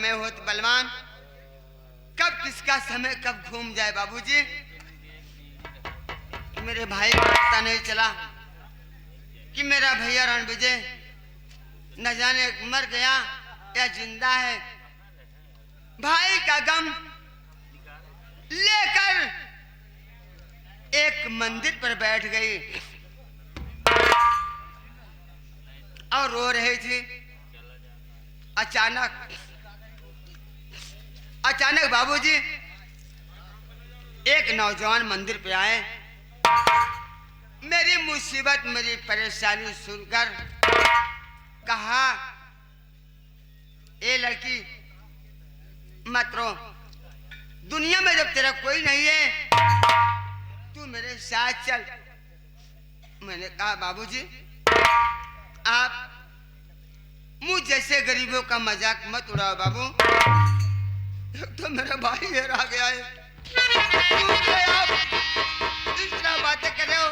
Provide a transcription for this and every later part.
बने हो तो बलवान, कब किसका समय कब घूम जाए बाबूजी। मेरे भाई को पता नहीं चला कि मेरा भैया रणविजय न जाने मर गया या जिंदा है। भाई का गम लेकर एक मंदिर पर बैठ गई और रो रही थी। अचानक बाबूजी एक नौजवान मंदिर पे आए। मेरी मुसीबत मेरी परेशानी सुनकर कहा, ए लड़की मत रो, दुनिया में जब तेरा कोई नहीं है तू मेरे साथ चल। मैंने कहा बाबूजी आप मुझ जैसे गरीबों का मजाक मत उड़ाओ बाबू, तो मेरा भाई हेरा गया है, आप इस तरह बातें कर रहे हो।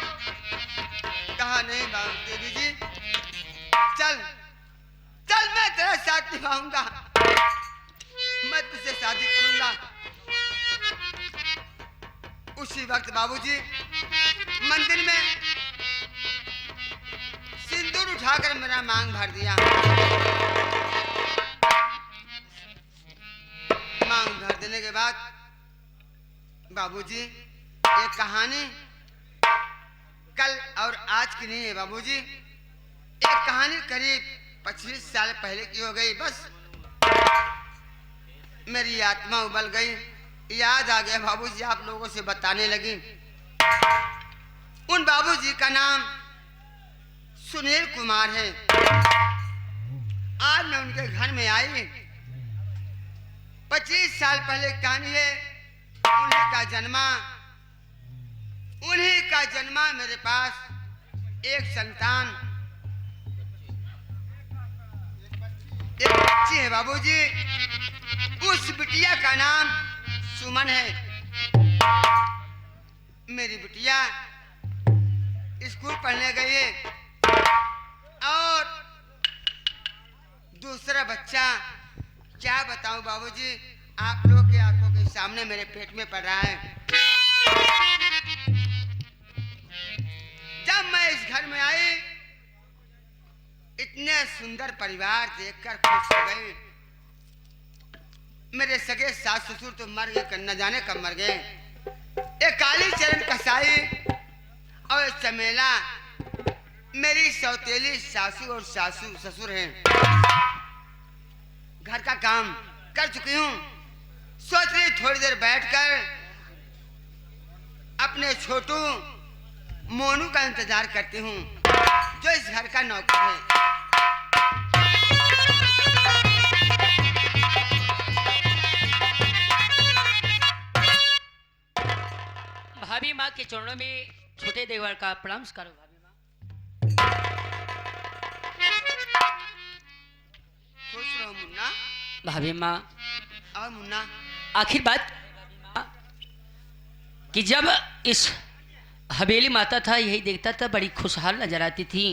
कहा नहीं बाबू देवी जी, चल चल मैं तेरा साथ निभाऊंगा, मैं तुझसे शादी करूंगा। उसी वक्त बाबूजी मंदिर में सिंदूर उठाकर मेरा मांग भर दिया। मांग भर देने के बाद बाबूजी ये कहानी कल और आज की नहीं है बाबूजी, एक कहानी करीब 25 साल पहले की हो गई। बस मेरी आत्मा उबल गई, याद आ गया बाबूजी, आप लोगों से बताने लगी। उन बाबूजी का नाम सुनील कुमार है। आज मैं उनके घर में आई। 25 साल पहले कहानी है, उन्हीं का जन्मा मेरे पास एक संतान, एक बच्ची है बाबूजी। उस बिटिया का नाम सुमन है। मेरी बिटिया स्कूल पढ़ने गई है और दूसरा बच्चा क्या बताऊं बाबूजी, आप लोग के आंखों के सामने मेरे पेट में पड़ रहा है। जब मैं इस घर में आई इतने सुंदर परिवार देखकर खुश हो गई। मेरे सगे सास ससुर तो मर गए, न जाने कब मर गए। एक काली चरण कसाई और चमेला मेरी सौतेली सासू और ससुर हैं। घर का काम कर चुकी हूँ, सोच रही थोड़ी देर बैठकर अपने छोटू मोनू का इंतजार करती हूँ जो इस घर का नौकर है। भाभी माँ के चरणों में छोटे देवर का प्रणाम करो। भाभी माँ खुश रहो मुन्ना। भाभी माँ और मुन्ना आखिर बात कि जब इस हवेली माता था यही देखता था बड़ी खुशहाल नजर आती थी।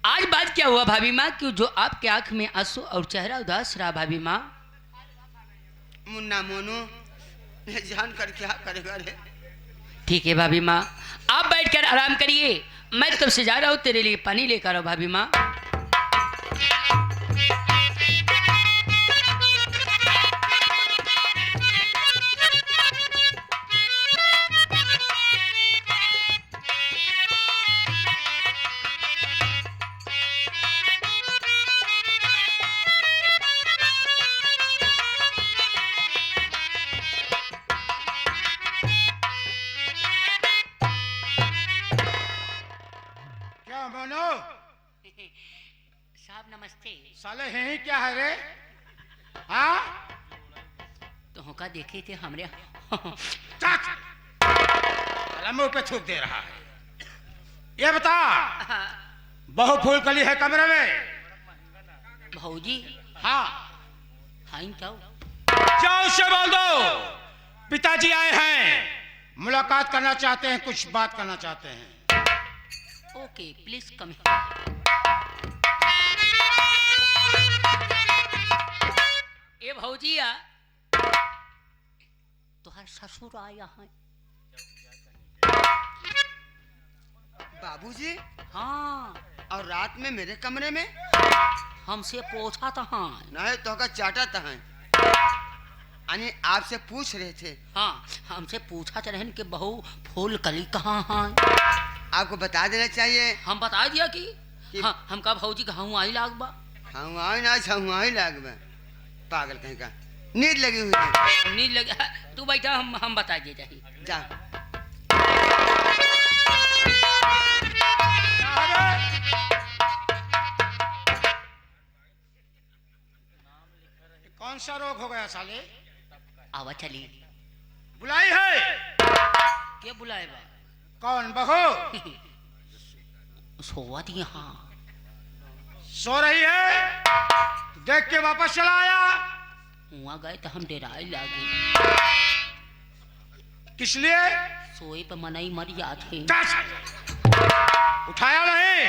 आज बात क्या हुआ भाभी माँ कि जो आपके आंख में आंसू और चेहरा उदास रहा भाभी माँ? मुन्ना मोनू जान कर क्या करेगा रे। ठीक है भाभी माँ, आप बैठकर आराम करिए, मैं तब से जा रहा हूँ तेरे लिए पानी लेकर आओ भाभी माँ। साहब नमस्ते। साले हैं ही क्या है रे? हाँ तो होका देखे थे हमरे मुंह पे थूक दे रहा है। ये बता बहु फूल कली है कमरे में? भौजी हाँ हाँ जाओ जाओ से बोल दो पिताजी आए हैं, मुलाकात करना चाहते हैं, कुछ बात करना चाहते हैं। ओके प्लीज कम। ए भौजिया तुहार ससुर आया है। बाबूजी हाँ, और रात में मेरे कमरे में हमसे पूछा था। हाँ नहीं तो का चाटा था यानी आपसे पूछ रहे थे। हाँ, हमसे पूछा था रहन कि बहू फूल कली कहाँ है। आपको बता देना चाहिए। हम बता दिया कि हाँ, हमका भौजी कहूँ आई लाग बा। हम आई ना छऊ आई लाग में पागल कहीं का नींद लगी हुई है। नींद लगे तू बैठा, हम बता दिए चाहिए। जा कौन सा रोग हो गया साले? आवा चली। बुलाई है? क्या बुलाए बा? कौन बहू? सोवत यहाँ सो रही है? देख के वापस चला आया। वहाँ गए तो हम डेराई लागे। किस लिए? सोए पे मनाई मर जाते। उठाया नहीं?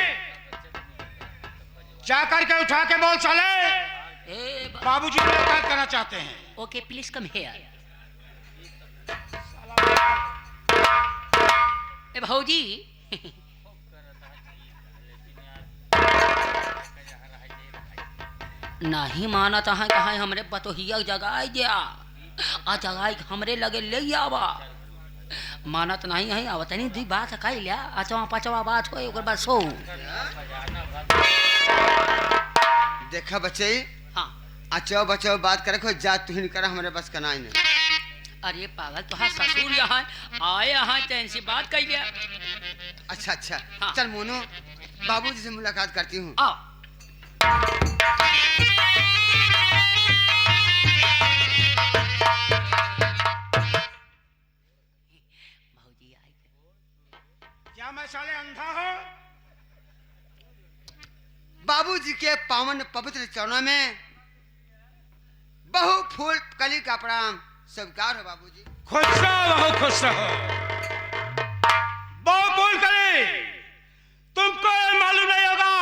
जा करके उठा के बोल साले, बाबूजी मुलाकात करना चाहते हैं। Okay please come here. ए भौजी नहीं माना तो है कहा हमरे बतोहिया जगाए दिया आ जगाए हमरे लगे ले आवा। माना तो नहीं है आवत नहीं दी बात कह लिया अचवा पचवा बात हो एक बार सो। देखा बच्चे हाँ अचो बचो बात करे कोई जात तू ही करा हमारे बस का नहीं। अरे पागल तो हाँ ससुर यहाँ आए यहाँ चैन से बात कर लिया। अच्छा अच्छा हाँ। चल मोनू बाबूजी से मुलाकात करती हूँ। आओ भौजी आई। क्या मैं साले अंधा हूँ? बाबूजी के पावन पवित्र चरणों में बहु फूल कली का प्रणाम स्वीकार हो बाबूजी। खुश रहो बहुत खुश रहो। बहुत बोल करे तुमको ये मालूम नहीं होगा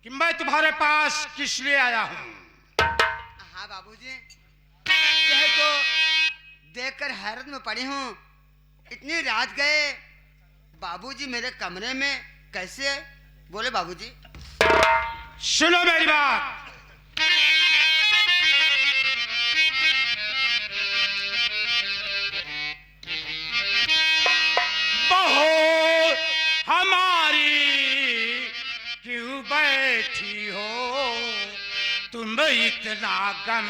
कि मैं तुम्हारे पास किस लिए आया हूँ। हाँ बाबूजी यह तो देखकर हैरत में पड़ी हूँ। इतनी रात गए बाबूजी मेरे कमरे में कैसे? बोले बाबूजी। सुनो मेरी बात। बहू हमारी क्यों बैठी हो तुम इतना गम?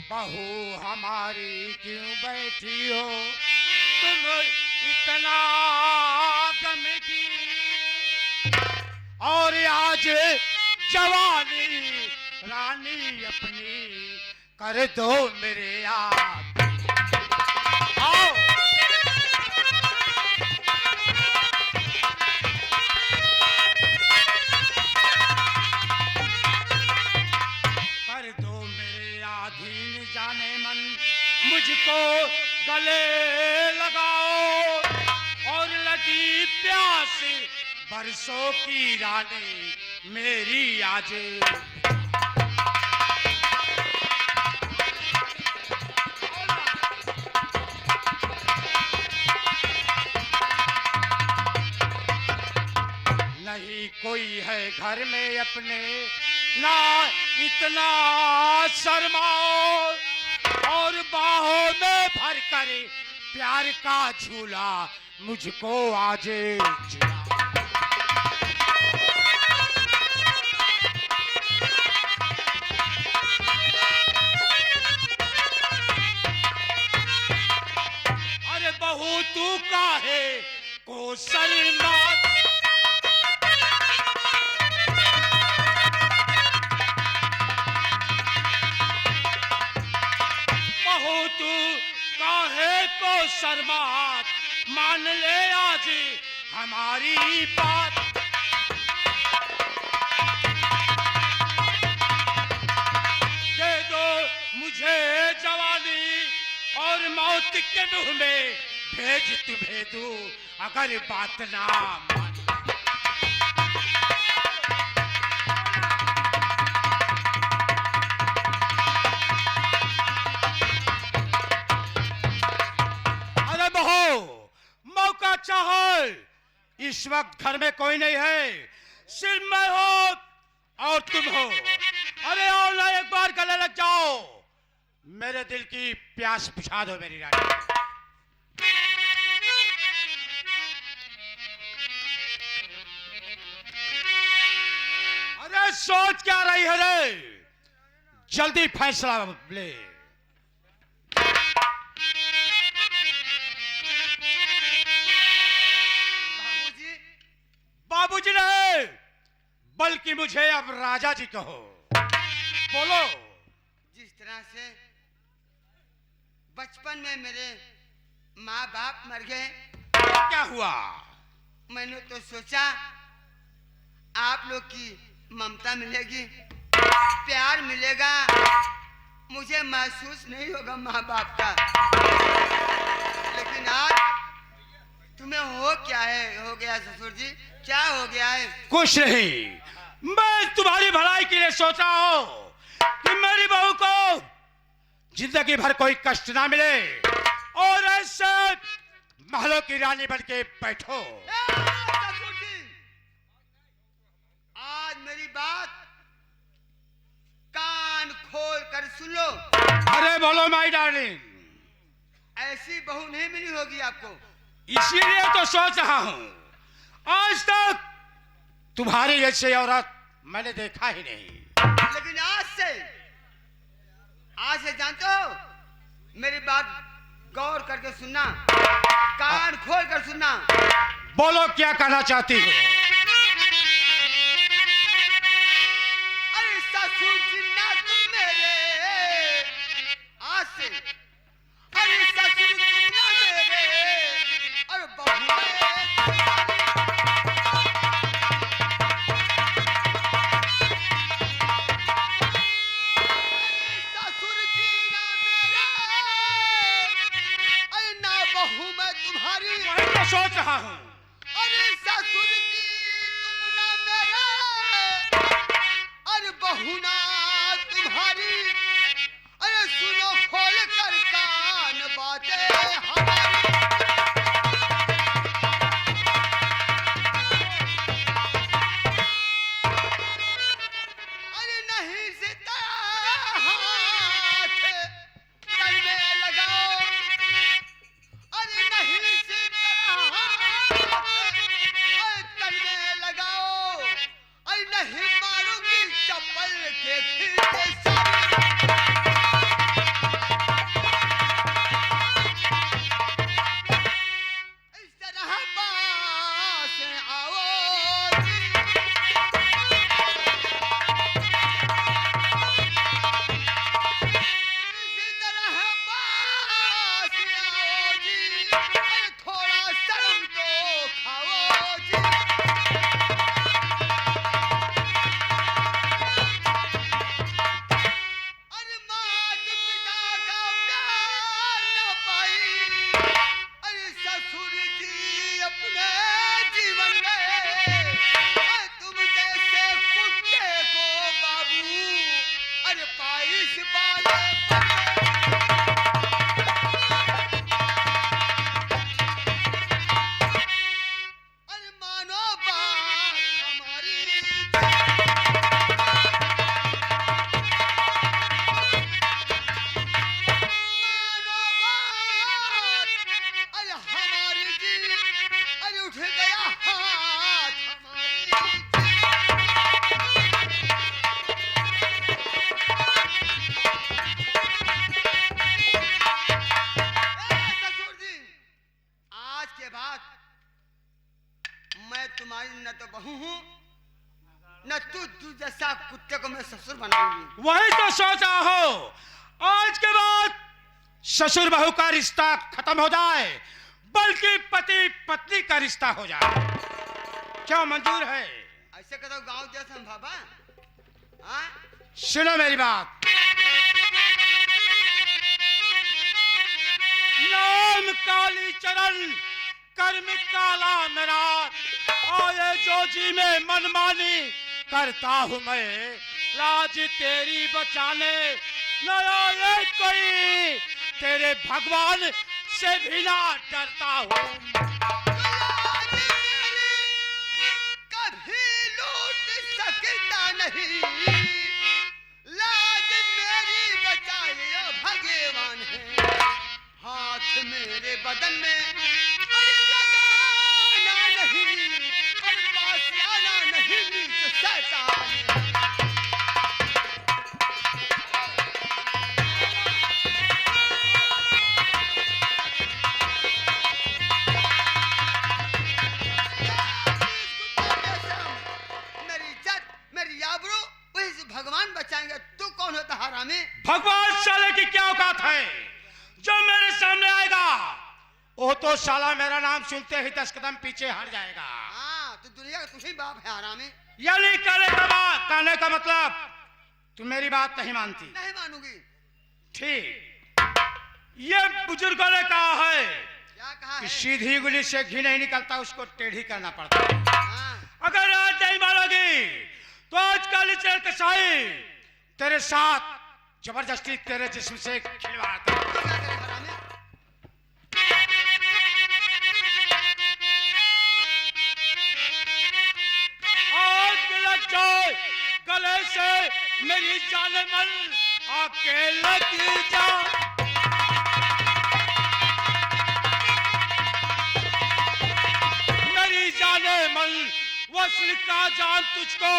बहू हमारी क्यों बैठी हो तुम इतना गमगी? और आज जवानी रानी अपनी कर दो मेरे याद। आओ कर दो मेरे आधीन जाने मन मुझको गले लगाओ। और लगी प्यास बरसों की रानी मेरी आजे। नहीं कोई है घर में अपने ना इतना शर्माओ। और बाहों में भर कर प्यार का झूला मुझको आजे झूला। अरे बहू तू काहे को शर्मा? बहू तू काहे को शर्मात? मान ले आज हमारी बात। मौत के मुंह में भेज तुम्हें दूं अगर बात ना मान। अरे बहू, मौका चाहो, इस वक्त घर में कोई नहीं है, सिर्फ मैं हो और तुम हो। अरे और ना एक बार गले लग जाओ, मेरे दिल की प्यास बुझा दो मेरी रानी। अरे सोच क्या रही है रे, जल्दी फैसला ले। बाबूजी, बाबूजी नहीं, बल्कि मुझे अब राजा जी कहो। बोलो। जिस तरह से बचपन में मेरे माँ बाप मर गए, क्या हुआ? मैंने तो सोचा आप लोग की ममता मिलेगी, प्यार मिलेगा, मुझे महसूस नहीं होगा माँ बाप का। लेकिन आज तुम्हें हो क्या है, हो गया ससुर जी, क्या हो गया है? कुछ नहीं, मैं तुम्हारी भलाई के लिए सोचा हूं कि मेरी बहू को जिंदगी भर कोई कष्ट ना मिले और ऐसे महलों की रानी बन के बैठो। ससुर जी, आज मेरी बात कान खोल कर सुन लो। अरे बोलो माई डार्लिंग। ऐसी बहू नहीं मिली होगी आपको, इसीलिए तो सोच रहा हूं, आज तक तुम्हारी जैसी औरत मैंने देखा ही नहीं। लेकिन आज से जानते हो, मेरी बात गौर करके सुनना, कान खोल कर सुनना। बोलो क्या कहना चाहती हो? अरे ससुर जी ना तुम मेरे, आज से अरे ससुर जी ना मेरे, अरे बहू ससुर जी ना मेरे, अरे ना बहू मैं तुम्हारी। वही तो सोच रहा हूं। अरे ससुर जी तुम ना मेरा, अरे बहू ना तुम्हारी, अरे सुनो खोल कर कान बातें हमारी। अरे नहीं से तेरा हाथ तन में लगाओ, अरे नहीं से तेरा हाथ तन में लगाओ, अरे नहीं मारूंगी चप्पल के खींचे सारी। इस तरह पास आओ जी, इसी तरह पास आओ जी, अरे थोड़ा शर्म तो खाओ जी। अरे मात पिता का प्यार न पाई, अरे ससुर जी अपने जीवन में, अरे तुम जैसे कुत्ते को बाबू, अरे पाइस वाले अरे मानो बात हमारी, मानो बात, अरे हमारी जी, अरे उठ गया हाथ हमारी। ससुर जी, आज के बाद मैं तुम्हारी न तो बहू हूँ, न तू जैसा कुत्ते को मैं ससुर बनाऊंगी। वही तो सोचा हो, आज के बाद ससुर बहू का रिश्ता खत्म हो जाए, बल्कि पति पत्नी का रिश्ता हो जाए। क्या मंजूर है? ऐसे कहो गांव जैसा हम बाबा। हाँ? सुनो मेरी बात। ना नाम काली चरण, कर्म काला मेरा, आए जो जी में मनमानी करता हूँ मैं, लाज तेरी बचाने न आए कोई, तेरे भगवान से भी ना डरता हूँ। कभी लूट सकता नहीं, लाज मेरी बचाए भगवान है, हाथ मेरे बदन में लगाना नहीं, और पास आना नहीं नीच शैतान। मेरी इज्जत, मेरी आबरू वही से भगवान बचाएंगे। तू कौन होता हरामी? भगवान साले की क्या औकात है जो मेरे सामने आएगा, वो तो साला मेरा नाम सुनते ही 10 कदम पीछे हट जाएगा। हाँ, तो दुनिया का तू ही बाप है हरामी। यानी कहने का मतलब तुम मेरी बात नहीं मानती। नहीं मानूंगी। ठीक, ये बुजुर्गों ने कहा है क्या कहा कि है? सीधी गुली से घी नहीं निकलता, उसको टेढ़ी करना पड़ता है। हाँ, अगर आज नहीं मानोगी तो आज काली चरण कसाई तेरे साथ जबरदस्ती तेरे जिस्म से खिलवाता है। तो क्या करे हरामी? आग लग जाए गले से मेरी जान मन, आके लग जा। मेरी जाने मन वस्ल का जान तुझको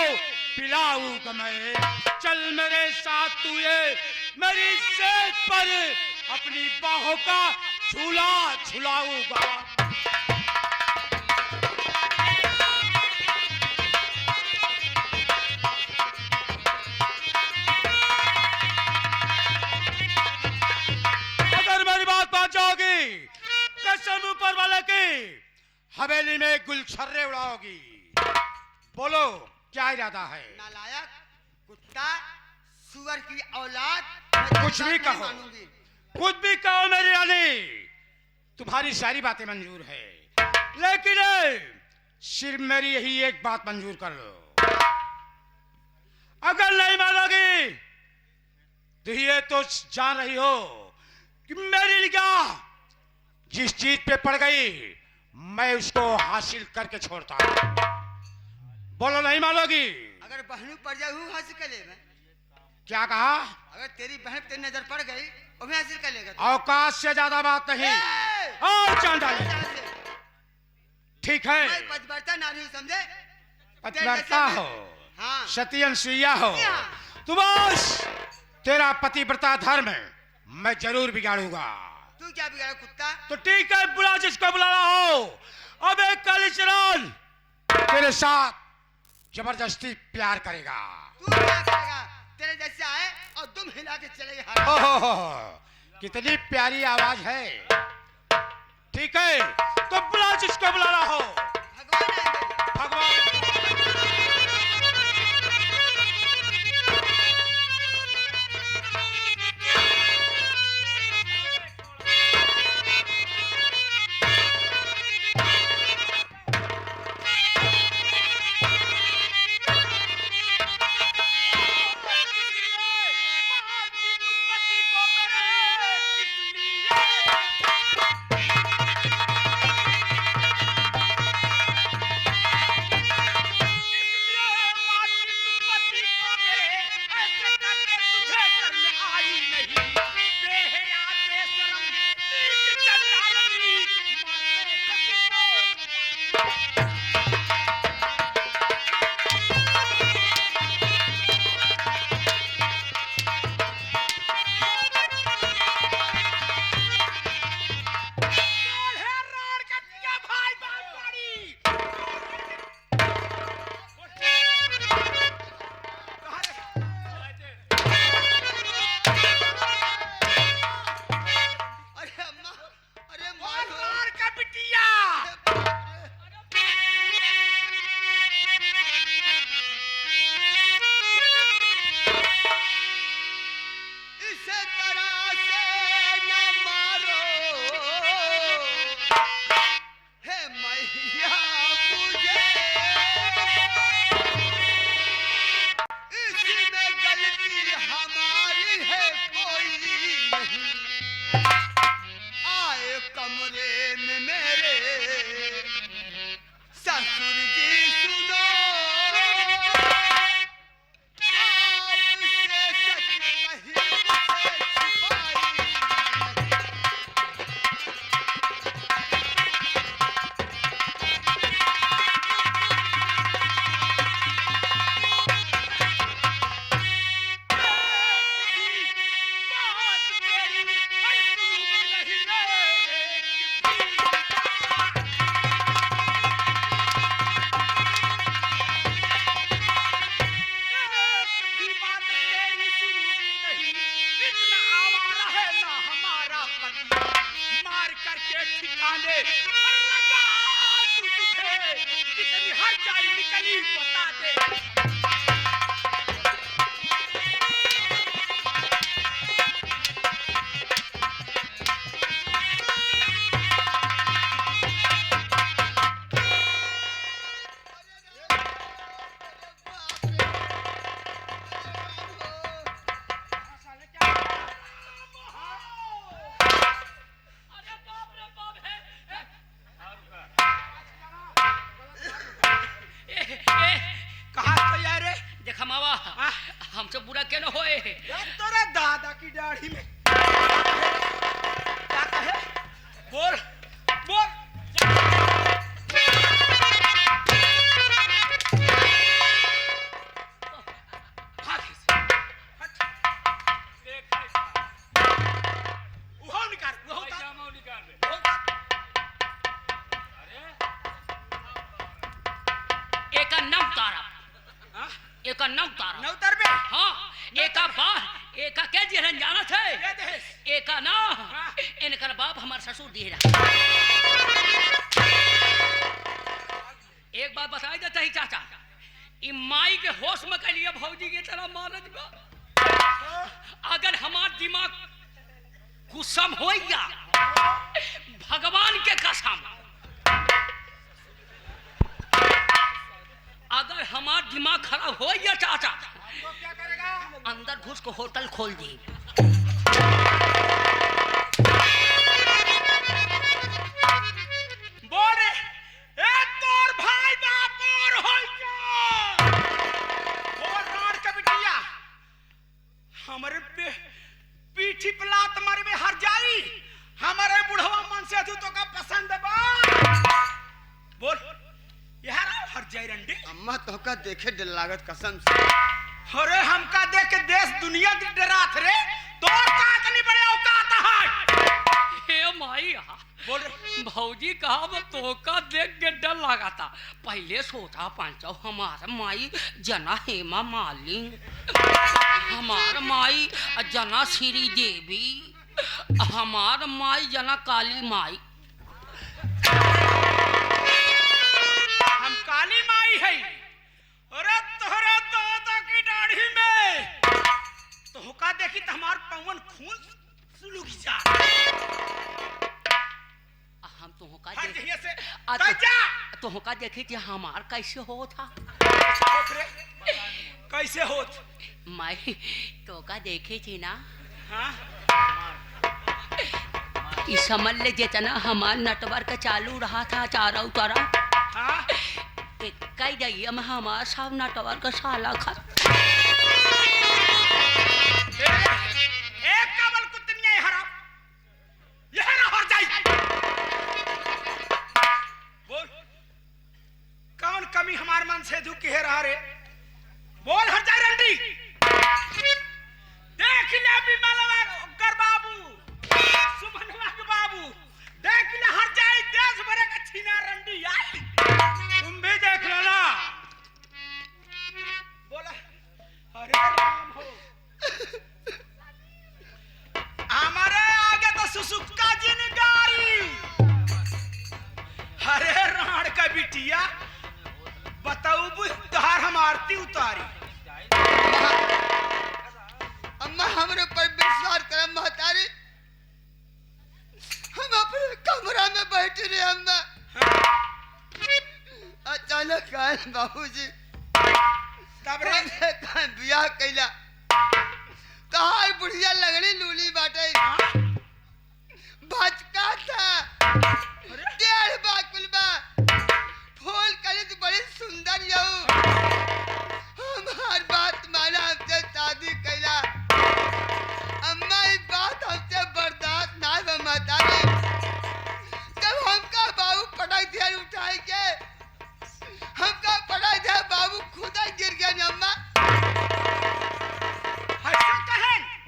पिलाऊंगा मैं, चल मेरे साथ तू ये मेरी सेज पर अपनी बाहों का झूला झुलाऊंगा। अगर मेरी बात मान जाओगी, कसम ऊपर वाले की, हवेली में गुलछर्रे उड़ाओगी। बोलो क्या इरादा है? नालायक, कुत्ता, सुअर की औलाद, कुछ भी कहो, कुछ भी कहो मेरी रानी, तुम्हारी सारी बातें मंजूर है, लेकिन सिर्फ मेरी यही एक बात मंजूर कर लो। अगर नहीं मानोगी तो ये तो जान रही हो कि मेरी निगाह जिस चीज पे पड़ गई मैं उसको हासिल करके छोड़ता हूं। बोलो नहीं मानोगी? अगर बहनों पर जाऊ हासिल कर लेगा। क्या कहा? अगर तेरी बहन तेरी नजर पड़ गई वो भी हासिल कर लेगा। औकात से ज्यादा बात नहीं। और चांदाली ठीक है, मैं पतिव्रता नारी हूं, समझे? पतिव्रता हो, हाँ, सती अनुसुईया हो, तो बस तेरा पतिव्रता धर्म मैं जरूर बिगाड़ूंगा। तू क्या बिगाड़ा कुत्ता? तो ठीक है, बुला जिसको बुलाना हो। अब एक कालीचरण तेरे साथ जबरदस्ती प्यार करेगा। तू क्या करेगा? तेरे जैसे आए और तुम हिला के चले गए। ओहो, कितनी प्यारी आवाज है। ठीक है, तो बुला जिसको बुलाना हो। भगवान आएंगे। भगवान तू तुझे कितनी हर जाई निकली बता दे। देखा मावा हमसे बुरा क्या न होए। तोरे दादा की दाढ़ी में क्या कहे? बोल बोल। एक नव तारा नवतर में हाँ एका बार एका के जेहन जाना थे एका ना इनकर बाप हमार ससुर दिए रहा। एक बात बताई देता ही चाचा ई माई के होश में के लिए भौजी के तरह मानत बा। अगर हमार दिमाग गुस्सम होइया भगवान के कसम अगर हमार दिमाग खराब हो गया चाचा तो क्या करेगा? अंदर घुस को होटल खोल दी। बोल ए तोर भाई बाप और होई क्या? बोल राड का बिटिया हमारे पे पीठी पे लात मारे में हर जाई हमारे बुढ़वा मन से तू तो का पसंद बा। बोल यार हर जाई रंडी अम्मा तो का देखे डर लागत कसम से। अरे हमका देख के देश दुनिया डरात रे तोर का इतनी बड़े औकात है। हे माई बोल भौजी कहा वो तोका देख के डर लगा था। पहले सोचा पांचो हमारा माई जना हेमा मालिनी हमार माई जना श्री देवी हमार माई जना काली माई। हम काली माई है। अरे तोहरे दादा की दाढ़ी में तो हुका देखी तो हमार पवन खून सुलग जा। हम तो होका हर देख जगह से आ कह जा तो होका देखी कि हमार कैसे हो था। होत रे कैसे होत माई तो का देखी थी ना हां कि समझ ले जितना हमार नेटवर्क चालू रहा था चारों तरफ हां कई जगह में हमारा सब नेटवर्क साला खा। एक कबल कुतनिया है हराम यह ना हो जाई। बोल कौन कमी हमार मन से धुक के रहा रे? बोल हट जाए रंडी देख ले अभी मलवा कर बाबू सुमनवा के बाबू देख ले हट जाए देश भरे का छीना रंडी आई। तुम भी देख लो ना। बोला अरे राम हो हमारे आगे तो सुसुक्का जिनगारी। अरे राण का बिटिया बताऊ तुहार हम आरती उतारी। अम्मा हमरे पर विश्वास कर महतारी हम अपने कमरा में बैठे रहे अम्मा अचानक आए बाबूजी तब रे बियाह कैला कहा बुढ़िया लगड़ी लूली बाटे भचका था 1.5 बाकुल बा फूल कली तो बड़ी सुंदर यऊ हमार बात माना हमसे शादी कैला। अम्मा ये बात हमसे बर्दाश्त ना हो महतारी जब हमका बाबू पटक दिया उठाए के हमका पटक दिया बाबू खुद ही गिर गया अम्मा।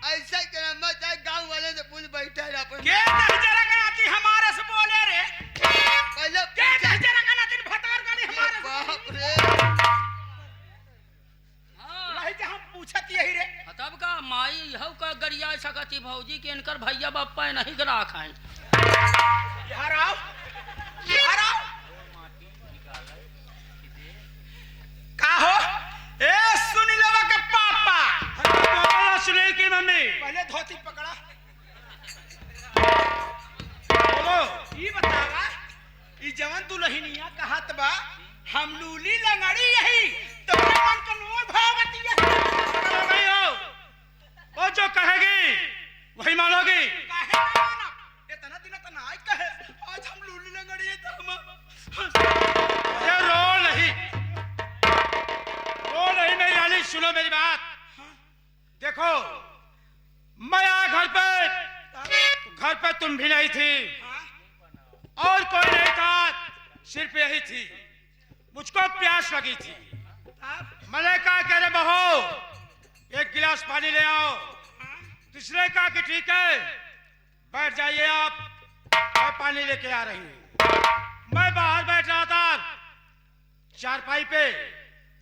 ऐसा कर अम्मा चाहे गांव वाले से पूछ बैठा है अपन के जरा गनाती हमारे से बोले रे पहले के जरा गनाती भतार गाड़ी हमारे बाप रे रही के हम पूछत यही रे। तब का माई यह का गरिया सकती भौजी के इनकर भैया बापा नहीं गरा खाए। यार आओ का हो ए सुनीलवा के पापा सुनील की मम्मी पहले धोती पकड़ा बोलो ई बतावा ई जवन दुल्हनिया कहत बा हम लूली लंगड़ी यही तोरे मन के नोर भावती है नहीं हो वो जो कहेगी वही मानोगी काहे ना माना इतना दिन त ना आई कहे आज हम लूली लंगड़ी है त हम ये रो नहीं मेरी रानी सुनो मेरी बात देखो मैं आया घर पे तुम भी नहीं थी और कोई नहीं था सिर्फ यही थी मुझको प्यास लगी थी मैंने कहा कि अरे बहू एक गिलास पानी ले आओ दूसरे कहा कि ठीक है बैठ जाइए आप मैं पानी लेके आ रही हूँ मैं बाहर बैठ रहा था चारपाई पे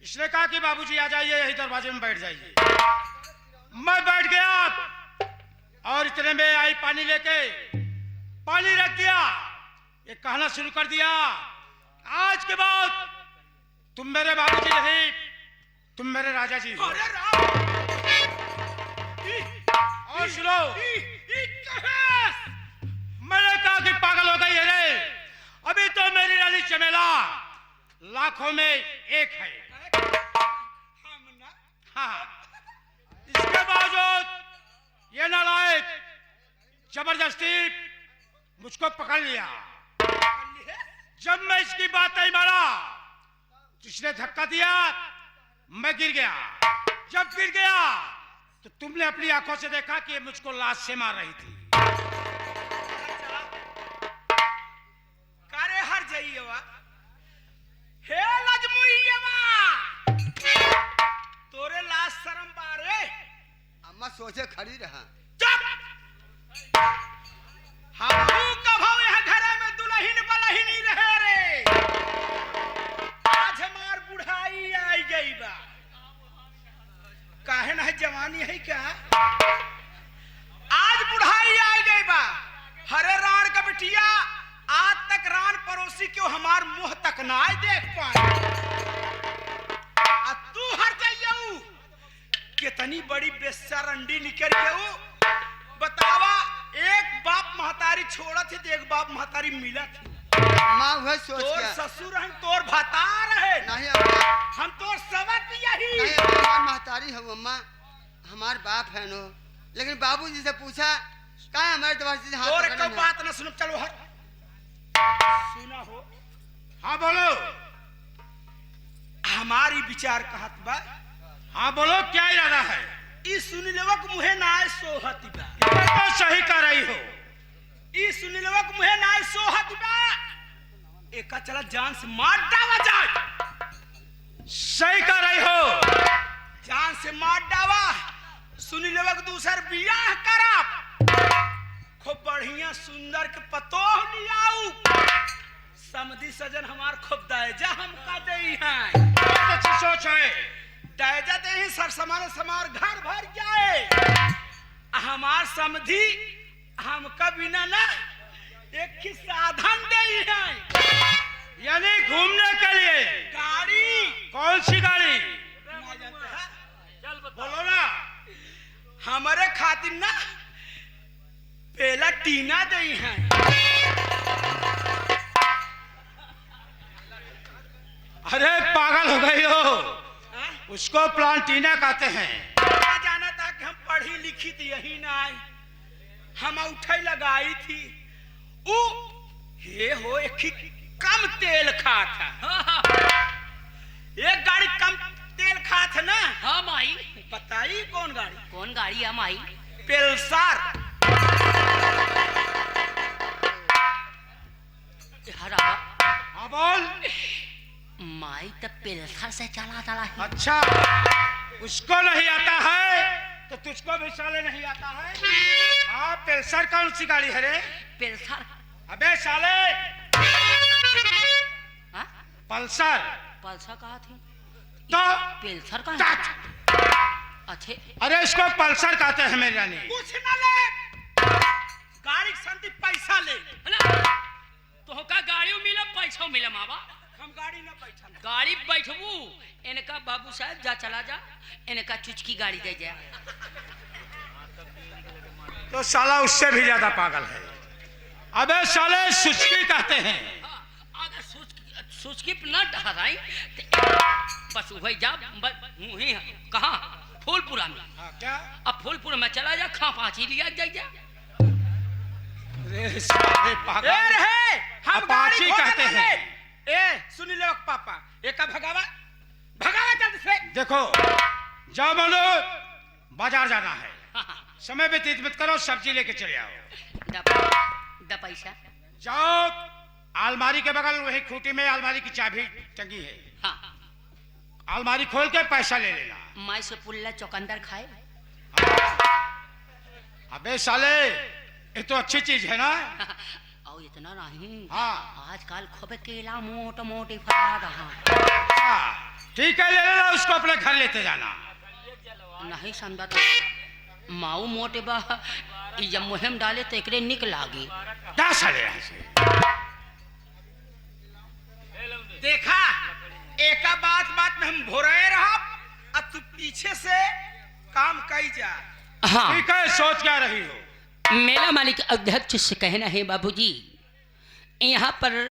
इसने कहा कि बाबूजी आ जाइए यही दरवाजे में बैठ जाइए मैं बैठ गया और इतने में आई पानी लेके पानी रख दिया ये कहना शुरू कर दिया आज के बाद तुम मेरे बाबूजी नहीं तुम मेरे राजा जी हो। अरे राम और सुनो मैंने कहा कि पागल हो गई है रे अभी तो मेरी रानी चमेला लाखों में एक है हाँ इसके बावजूद ये नालायक जबरदस्ती मुझको पकड़ लिया जब मैं इसकी बात नहीं माना इसने धक्का दिया मैं गिर गया जब गिर गया तो तुमने अपनी आंखों से देखा कि ये मुझको लाश से मार रही थी कारे हर जाइएवा हे लजमुइयवा तोरे लाश शर्म बारे अम्मा सोचे खड़ी रहा चुप हमहू कभो यह घरे में दुल्हन बलहिनी रहे रे आज हमार बुढ़ाई आई गई बा काहे ना जवानी है क्या आज बुढ़ाई आई गई बा हरे राण का बिटिया आज तक रान पड़ोसी क्यों हमार मुंह तक ना देख पाए आ तू हर जाइयो कितनी बड़ी बेसरंडी निकल गयो बतावा एक बाप महतारी छोड़ा थी तो एक बाप महतारी मिला थी अम्मा वह सोच तोर क्या ससुर हम तोर भतार है नहीं अम्मा हम तोर सबक यही नहीं हमार महतारी है अम्मा हमार बाप है नो लेकिन बाबूजी से पूछा का हमारे दरवाजे से हाथ तोर पकड़े को ना? बात न सुन चलो हट सुना हो हाँ बोलो हमारी विचार कहत बा हाँ बोलो क्या इरादा है ई सुनिलवक मुहे नाय सोहती बा ये तो सही कर रही हो ई सुनिलवक मुहे नाय सोहती बा एका चला जान से मार डावा जाए सही कर रही हो जान से मार डावा सुनिलवक दूसर बियाह करब खूब बढ़िया सुंदर के पतोह लियाऊ समधी सजन हमार खूब दायजा हमका देई हैं बहुत अच्छी सोच है दायजा दे ही सर समार घर भर जाए हमार समधी हमका बिना ना एक ही साधन देई हैं यानी घूमने के लिए गाड़ी कौन सी गाड़ी ना जानते हैं? बोलो ना हमारे खातिर ना पहला टीना दई हैं अरे पागल हो गई हो हाँ? उसको प्लांटीना कहते हैं ना जाना था कि हम पढ़ी लिखी थी यही ना आई हम उठे लगाई थी ऊ हे हो एक ही कम तेल खा था एक गाड़ी कम तेल खा था ना हाँ माई बताई कौन गाड़ी कौन गाड़ी है माई पेल्सार हरा हाँ बोल माई तो पेल्सर से चला चला है अच्छा उसको नहीं आता है तो तुझको भी साले नहीं आता है हाँ पल्सर कौन सी गाड़ी है रे पेल्सर अबे साले हाँ पल्सर पल्सर कहा थी तो पेल्सर कहा टाट। अच्छे अरे इसको पल्सर कहते हैं मेरी रानी कुछ ना ले गाड़ी के संति पैसा ले तो का गाड़ी मिला पैसा मिला मावा हम गाड़ी न बैठल गाड़ी बैठबू इनका बाबू साहब जा चला जा इनका चुचकी गाड़ी दे जा तो साला उससे भी ज्यादा पागल है। अबे साले सुचकी कहते हैं। अगर सुचकी न डहराई बस वही जा मुही कहाँ फूलपुरा में। हाँ, क्या अब फूलपुर में चला जा खा पाची लिया जा रे साले पागल। ए रहे हम अपाची गाड़ी कहते हैं। ए सुनी ले पापा एक भगावा भगावा जल्दी से देखो जाओ बोलो बाजार जाना है, समय व्यतीत मत करो, सब्जी लेके चले आओ। द पैसा जाओ अलमारी के बगल वही खूंटी में अलमारी की चाबी टंगी है, हाँ अलमारी खोल के पैसा ले लेना। माई से पुल्ला चौकंदर खाए। अबे साले ये तो अच्छी चीज है ना। और इतना नहीं हाँ आजकल खूब केला मोट मोटी फरा रहा हाँ, ठीक है ले लेना, उसको अपने घर लेते जाना। नहीं समझा तो माऊ मोटे बा ई जब मुहिम डाले तो एकरे निक लागी। क्या साले यहाँ से देखा एका बात बात में हम भोरे रहा अब तू पीछे से काम कई जा। हाँ ठीक है, सोच क्या रही हो। मेला मालिक अध्यक्ष से कहना है बाबूजी यहाँ पर